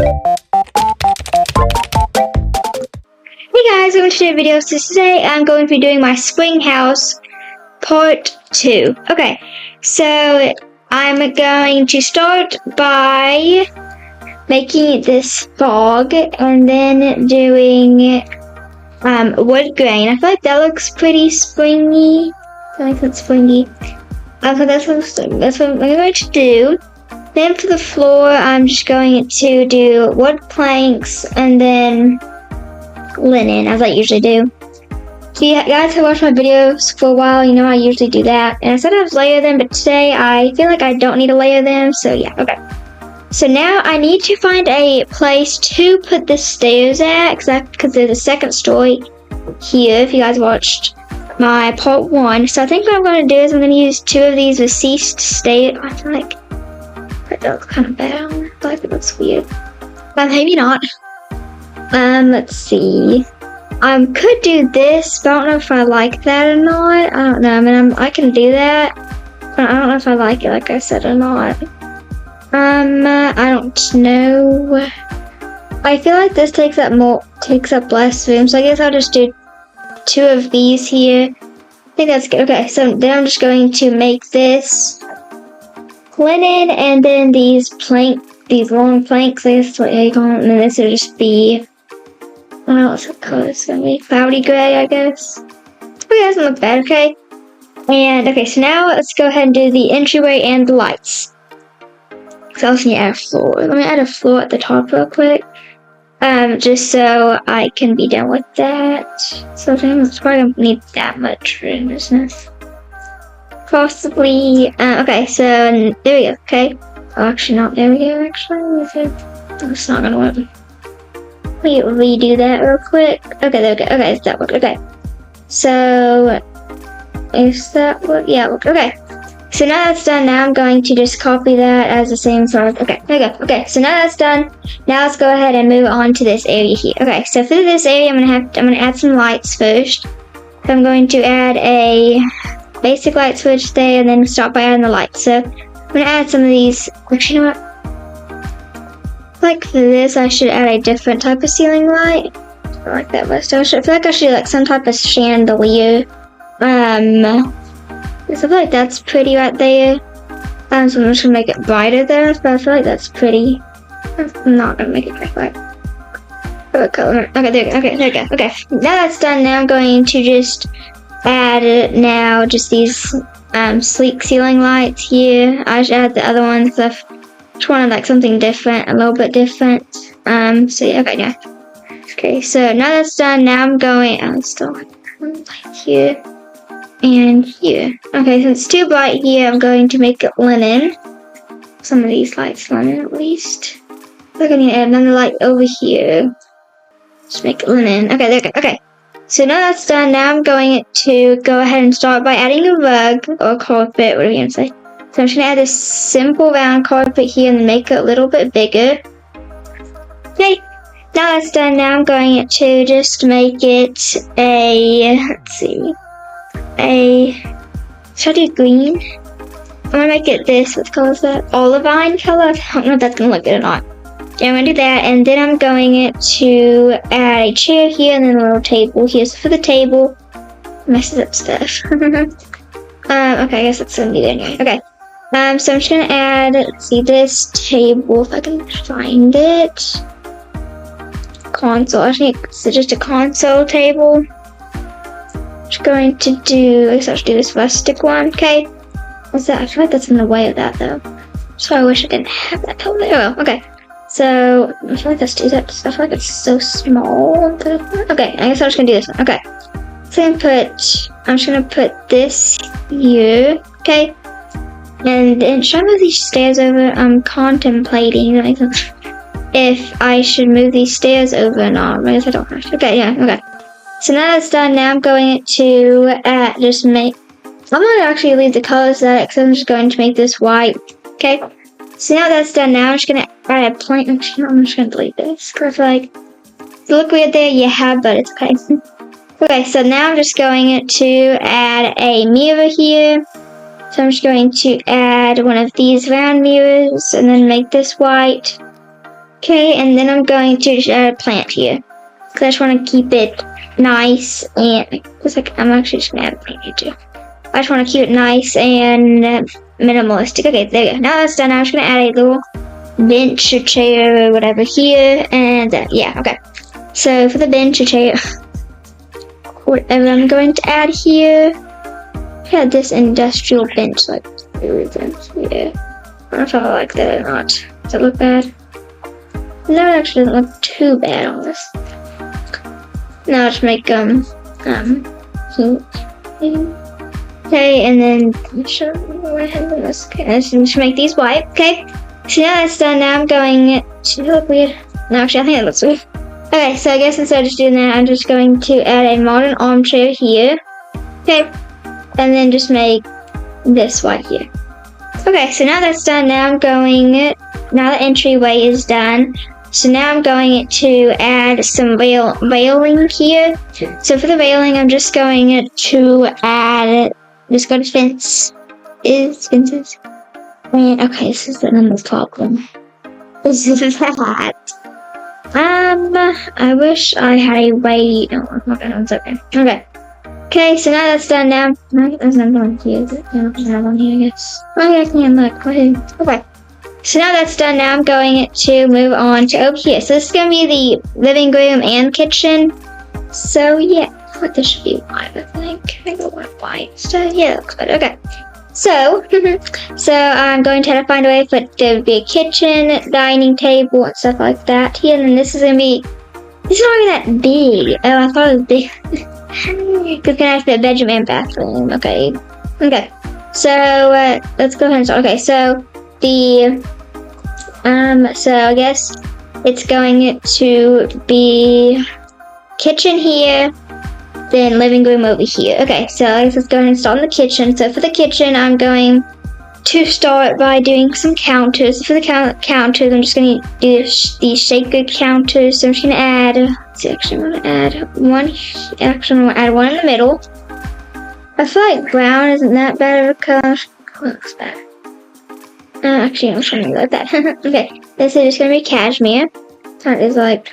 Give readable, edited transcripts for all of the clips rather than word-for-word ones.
Hey guys, welcome to today's video. So today I'm going to be doing my spring house part 2. Okay, so I'm going to start by making this fog and then doing wood grain. I feel like that looks pretty springy. I feel like that's springy. So that's what I'm going to do. Then for the floor, I'm just going to do wood planks and then linen, as I usually do. So you guys have watched my videos for a while, you know I usually do that. And I said I would layer them, but today I feel like I don't need to layer them, so yeah, okay. So now I need to find a place to put the stairs at, because there's a second story here, if you guys watched my part 1. So I think what I'm going to do is I'm going to use 2 of these recessed stairs. I feel like that looks kind of bad. I feel like it looks weird. But maybe not. Let's see. Could do this, but I don't know if I like that or not. I don't know. I mean, I can do that, but I don't know if I like it, like I said, or not. I don't know. I feel like this takes up less room, so I guess I'll just do 2 of these here. I think that's good. Okay, so then I'm just going to make this linen, and then these long planks, I guess that's what you call them, and then this will just be, I don't know what's the color, it's gonna be cloudy gray, I guess. Okay, that doesn't look bad, okay. And, okay, so now let's go ahead and do the entryway and the lights. So I also need to add a floor. Let me add a floor at the top real quick. Just so I can be done with that. So I think it's probably gonna need that much room, isn't it? Possibly, okay, so there we go, okay. Oh, actually not, there we go, actually. It's not gonna work. Let me redo that real quick. Okay, there we go. Okay, that worked. Okay. So, is that what? Yeah, okay. So now that's done, now I'm going to just copy that as the same size. Okay, there we go. Okay, so now that's done. Now let's go ahead and move on to this area here. Okay, so for this area, I'm gonna add some lights first. So I'm going to add a basic light switch there, and then start by adding the lights. So I'm gonna add some of these. Actually, you know what? Like for this, I should add a different type of ceiling light. I like that best. I feel like I should do like some type of chandelier. I feel like that's pretty right there. So I'm just gonna make it brighter there, but I feel like that's pretty. I'm not gonna make it quite bright. What color? Okay, there we go. Okay, there we go. Okay, now that's done. Now I'm going to just add just these sleek ceiling lights here. I should add the other ones because I just wanted like something different, a little bit different. So yeah, okay, yeah. Okay, so now that's done. Now I'm going. Still light here and here. Okay, since it's too bright here, I'm going to make it linen. Some of these lights linen at least. I'm going to add another light over here. Just make it linen. Okay, there we go. Okay. So now that's done, now I'm going to go ahead and start by adding a rug or carpet, whatever you want to say. So I'm just going to add this simple round carpet here and make it a little bit bigger. Okay, now that's done, now I'm going to just make it should I do green? I'm going to make it this, what color is that? Olivine color? I don't know if that's going to look good or not. Yeah, I'm going to do that, and then I'm going to add a chair here and then a little table here. So for the table, messes up stuff. Okay, I guess that's going to be there anyway. Okay, so I'm just going to add, let's see, this table, if I can find it. Console, I think it's just a console table. Just going to do, I guess I'll just do this rustic one, okay. What's that? I feel like that's in the way of that though. So I wish I didn't have that color there. Oh well, okay. So, I feel like let's do that. I feel like it's so small. Okay, I guess I'm just gonna do this one. Okay. So I'm just gonna put this here. Okay. And then should I move these stairs over? I'm contemplating if I should move these stairs over or not. I guess I don't have to. Okay, yeah, okay. So now that's done, now I'm going to just make, I'm not actually leave the colors of that, because I'm just going to make this white. Okay. So now that's done, now I'm just going to add a plank. I'm just going to delete this, because I feel like it look weird there, yeah, but it's okay. Okay, so now I'm just going to add a mirror here. So I'm just going to add one of these round mirrors and then make this white. Okay, and then I'm going to just add a plant here. Because I just want to keep it nice and, it's like, I'm actually just going to add a plant here too. I just want to keep it nice and minimalistic. Okay, there we go. Now that's done, I'm just going to add a little bench or chair or whatever here. And yeah, okay. So for the bench or chair, whatever I'm going to add here, I had this industrial bench, like, yeah. I don't know if I like that or not. Does it look bad? No, it actually doesn't look too bad on this. Now let's make heat. Okay, and then let's make these white. Okay, so now that's done. Now I'm going to look weird. No, actually, I think it looks weird. Okay, so I guess instead of just doing that, I'm just going to add a modern armchair here. Okay, and then just make this white here. Okay, so now that's done. Now I'm going. Now the entryway is done. So now I'm going to add some veiling here. So for the veiling, I'm just going to add, just go to fences. And okay, this is another problem. This is that. I wish I had a way. No, it's okay. Okay. Okay, so now that's done. Now there's another one here. There's another one here, I guess. Okay, I can't look. Okay. So now that's done, now I'm going to move on to over here. So this is going to be the living room and kitchen. So yeah, this should be white, I think. I think I want white. So yeah, looks good. Okay. So, so I'm going to have to find a way for it to be a kitchen, dining table, and stuff like that here. And then this is going to be, it's not even that big. Oh, I thought it was big. It's going to have to be a bedroom and bathroom. Okay. Okay. So, let's go ahead and start. Okay, so so I guess it's going to be kitchen here, then living room over here. Okay, so I guess let's go ahead and start in the kitchen. So for the kitchen, I'm going to start by doing some counters. For the counters, I'm just going to do these shaker counters. So I'm just going to add, let's see, actually I'm going to add one, actually I'm going to add one in the middle. I feel like brown isn't that bad of a color. It looks bad. Actually, I'm trying to like that. Okay, this is just gonna be cashmere. That is like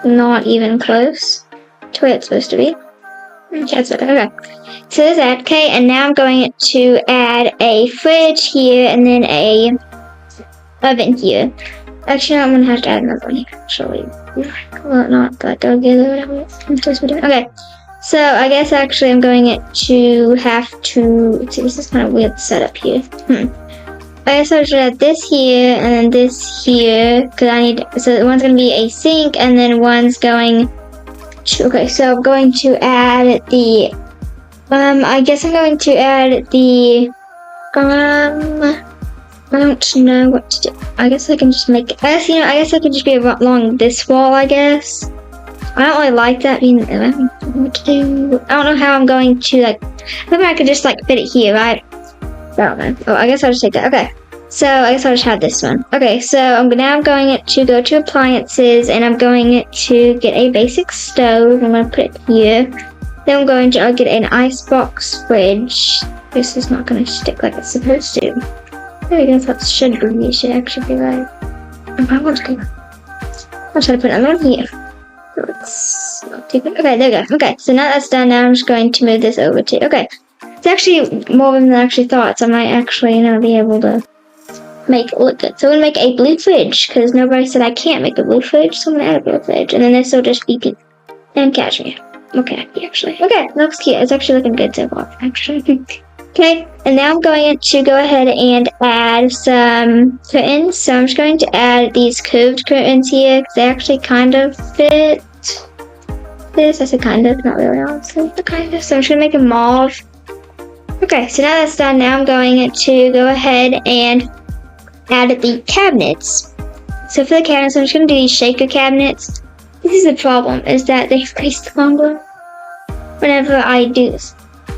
not even close to where it's supposed to be. That's okay. So there's that. Okay, and now I'm going to add a fridge here and then a oven here. Actually, I'm gonna have to add another one here. Actually, well, not that go together. Whatever I'm supposed to be doing. Okay. So I guess actually I'm going to have to. See, this is kind of weird setup here. I guess I should add this here and then this here because I need. So one's going to be a sink and then one's going to. Okay, so I'm going to add the. I guess I'm going to add the. I don't know what to do. I guess I can just make. I guess I can just be along this wall. I guess. I don't really like that being. I don't know what to do. I don't know how I'm going to like. Maybe I could just like fit it here, right? I don't know. Oh, I guess I'll just take that. Okay. So I guess I'll just have this one. Okay, so now I'm going to go to appliances and I'm going to get a basic stove. I'm going to put it here. Then I'm going to get an icebox fridge. This is not going to stick like it's supposed to. There we go. That should be. It should actually be right. I want to go. I'll try to put it on here. So it's not too good. Okay, there we go. Okay, so now that's done. Now I'm just going to move this over to. Okay. It's actually more than I actually thought, so I might actually, be able to make it look good. So I'm going to make a blue fridge, because nobody said I can't make a blue fridge, so I'm going to add a blue fridge. And then this will just be pink and cashmere. Okay, actually. Okay, looks cute. It's actually looking good so far, actually. Okay, and now I'm going to go ahead and add some curtains. So I'm just going to add these curved curtains here, because they actually kind of fit this. I said kind of, not really, honestly, but kind of. So I'm just going to make a mauve. Okay, so now that's done, now I'm going to go ahead and add the cabinets. So for the cabinets, I'm just going to do these shaker cabinets. This is the problem, is that they waste longer whenever I do this.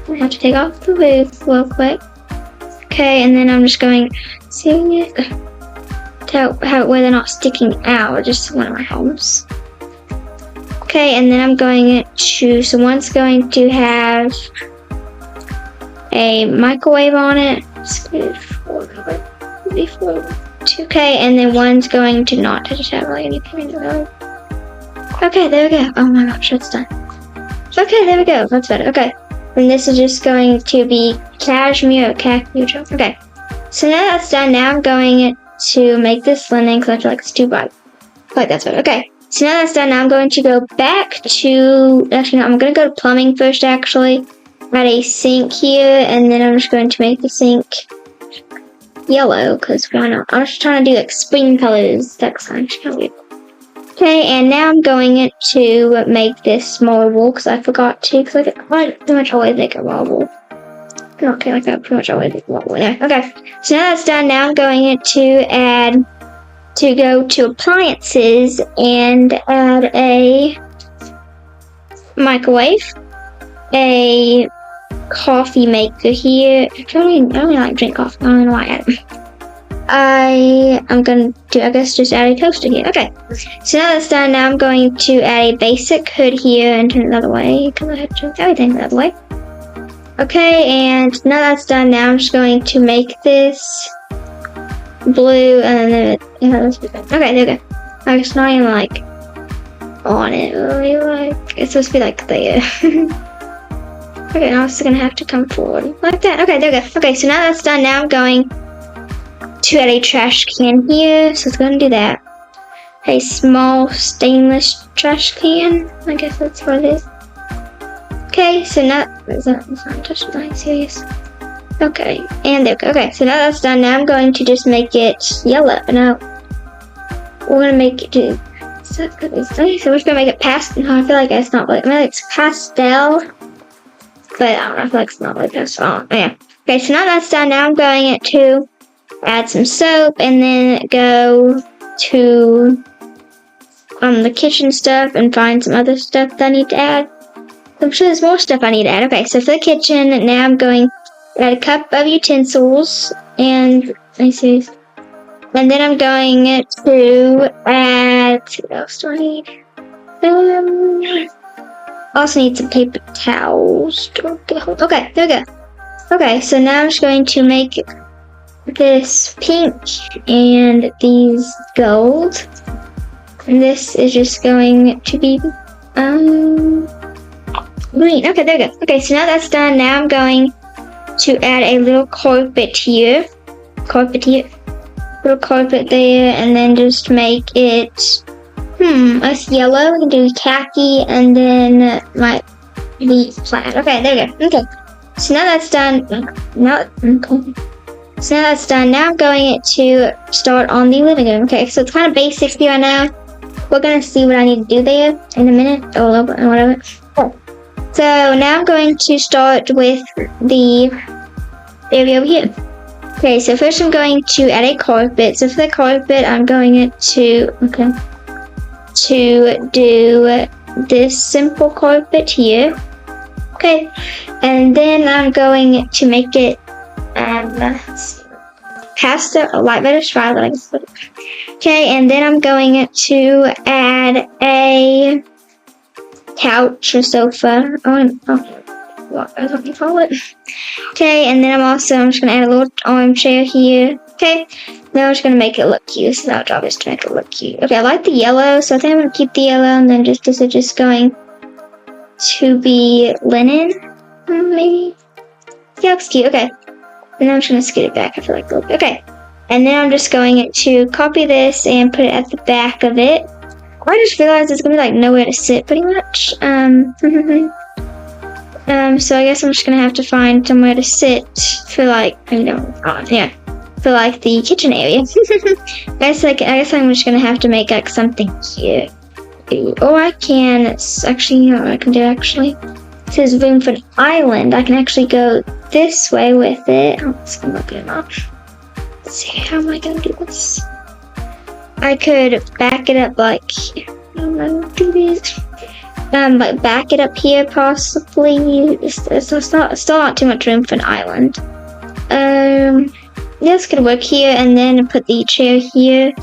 I have to take off the roof real quick. Okay, and then I'm just going to where they're not sticking out, just one of my homes. Okay, and then I'm going to, so one's going to have a microwave on it. Before Okay, and then one's going to not touch have like anything in the road. Okay, there we go. Oh my gosh, it's done. Okay, there we go. That's better. Okay. And this is just going to be cashmere or khaki. Okay. So now that's done. Now I'm going to make this linen because I feel like it's too bright. Like that's better. Okay. So now that's done. Now I'm going to go back to, actually no, I'm going to go to plumbing first actually. Add a sink here, and then I'm just going to make the sink yellow because why not? I was just trying to do like spring colors. That's kind of weird. Okay, and now I'm going to make this smaller wool because I forgot to, because I pretty much always make a raw wool. Okay, like I pretty much always make a raw wool now. Okay, so now that's done. Now I'm going to go to appliances and add a microwave, a coffee maker here. I don't really like drink coffee. I don't know why I add it. I'm gonna do, I guess, just add a toaster here. Okay, so now that's done. Now I'm going to add a basic hood here and turn it the other way because I have to turn everything the other way. Okay, and now that's done. Now I'm just going to make this blue and then okay, there we go. Like, it's not even like on it really, like it's supposed to be like there. Okay, now it's gonna have to come forward like that. Okay, there we go. Okay, so now that's done. Now I'm going to add a trash can here, so it's gonna do that. A small stainless trash can. I guess that's what it is. Okay, so now it's not touching serious. Okay, and there we go. Okay, so now that's done. Now I'm going to just make it yellow. No, we're gonna make it do. So we're just gonna make it pastel. No, I feel like it's not like, it's pastel, but I don't know. I feel like it's not like pastel. Oh, yeah. Okay, so now that's done. Now I'm going to add some soap and then go to the kitchen stuff and find some other stuff that I need to add. I'm sure there's more stuff I need to add. Okay, so for the kitchen, now I'm going to add a cup of utensils and let me see. And then I'm going to add, what else do I need? I also need some paper towels. Okay, there we go. Okay, so now I'm just going to make this pink and these gold. And this is just going to be green. Okay, there we go. Okay, so now that's done. Now I'm going to add a little carpet here. Little carpet there, and then just make it us yellow. We can do khaki and then might be plaid. Okay, there we go. Okay. So now that's done. So now that's done. Now I'm going to start on the living room. Okay, so it's kind of basic here right now. We're going to see what I need to do there in a minute, or a little bit, or whatever. So now I'm going to start with the area over here. Okay, so first I'm going to add a carpet. So for the carpet, I'm going to do this simple carpet here. Okay, and then I'm going to make it pastel, a light reddish violet. Okay, and then I'm going to add a couch or sofa. What do you call it? Okay, and then I'm just going to add a little armchair here. Okay, now I'm just going to make it look cute. So our job is to make it look cute. Okay, I like the yellow, so I think I'm going to keep the yellow, and then this is just going to be linen, maybe? Yeah, looks cute. Okay, and then I'm just going to scoot it back. I feel like a little bit. Okay, and then I'm just going to copy this and put it at the back of it. I just realized there's going to be like nowhere to sit pretty much. So I guess I'm just gonna have to find somewhere to sit for like, for like the kitchen area. I guess I'm just gonna have to make like something here. Or I can, actually, you know what I can do actually? It says room for an island. I can actually go this way with it. Oh, it's gonna be enough. Let's see, how am I gonna do this? I could back it up like, I don't know, do this. Like back it up here possibly. It's still not too much room for an island. This could work here, and then put the chair here.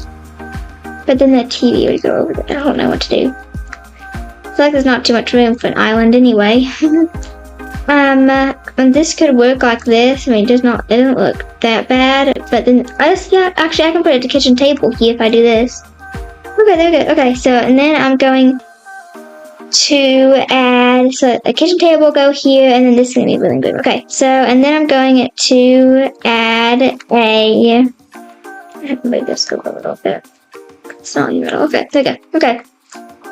But then the TV would go over there. I don't know what to do. I feel like there's not too much room for an island anyway. And this could work like this. I mean, it doesn't look that bad. But then, actually, I can put a kitchen table here if I do this. Okay, there we go. Okay, so, and then I'm going to add, so a kitchen table will go here, and then this is going to be really good. Okay, so, and then I'm going to add a, maybe this go a little bit. It's not in the middle. Okay, there we go. Okay.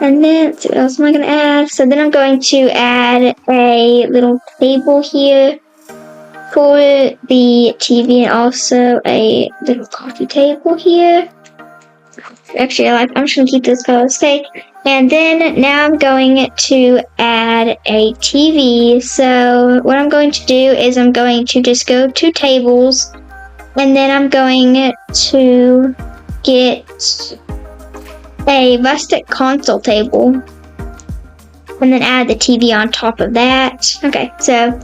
And then, let's see, what else am I going to add? So then I'm going to add a little table here for the TV, and also a little coffee table here. Actually, I'm just going to keep this colors, okay? And then now I'm going to add a TV. So what I'm going to do is I'm going to just go to tables, and then I'm going to get a rustic console table, and then add the TV on top of that. Okay, so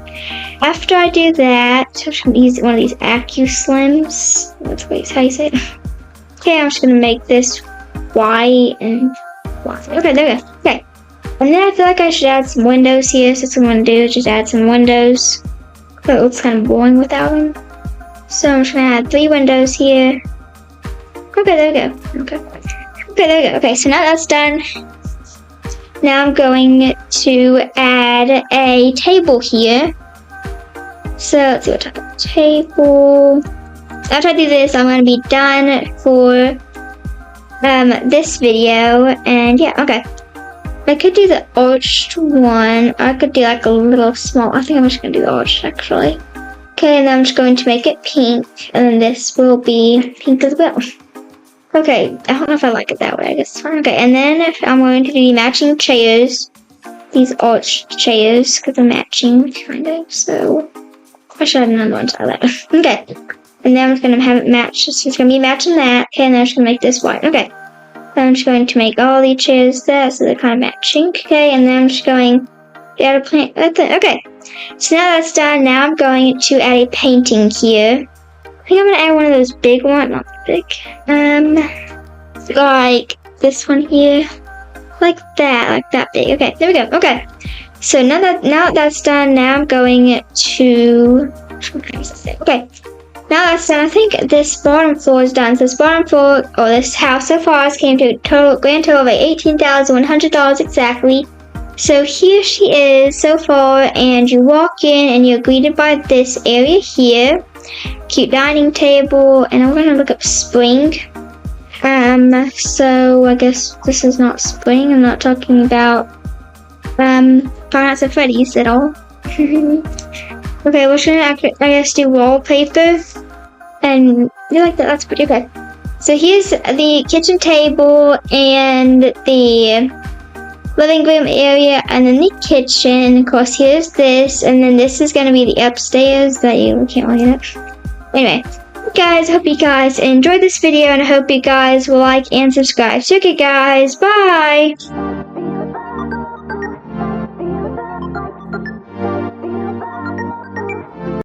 after I do that, I'm just going to use one of these AccuSlims. That's how you say it. Okay, I'm just going to make this white and white. Okay, there we go. Okay, and then I feel like I should add some windows here. So that's what I'm going to do, is just add some windows. But it looks kind of boring without them. So I'm just going to add 3 windows here. Okay, there we go. Okay, there we go. Okay, so now that's done. Now I'm going to add a table here. So let's see what type of table. After I do this, I'm going to be done for this video. And yeah, okay. I could do the arched one. I could do like a little small. I think I'm just going to do the arched actually. Okay, and then I'm just going to make it pink. And then this will be pink as well. Okay, I don't know if I like it that way. I guess it's fine. Okay, and then I'm going to do matching chairs. These arched chairs, because they're matching, kind of. So, I should have another one to that. Okay, and then I'm just going to have it match. So it's going to be matching that. Okay, and then I'm just going to make this white. Okay, then I'm just going to make all these chairs there, so they're kind of matching. Okay, and then I'm just going to add a plant. Okay, so now that's done. Now I'm going to add a painting here. I think I'm gonna add one of those big ones, not big. Like this one here, like that big. Okay, there we go. Okay, so now that's done. Now I'm going to. Okay, now that's done. I think this bottom floor is done. So this bottom floor, or this house so far, has came to a grand total of $18,100 exactly. So here she is so far, and you walk in and you're greeted by this area here. Cute dining table, and I'm going to look up spring. So I guess this is not spring. I'm not talking about Five Nights at Freddy's at all. Okay, we're going to, I guess, do wallpaper. And you like that? That's pretty good. So here's the kitchen table and the living room area, and then the kitchen, and of course here's this, and then this is going to be the upstairs that you can't really get. Anyway, guys, hope you guys enjoyed this video, and I hope you guys will like and subscribe. So okay guys, bye!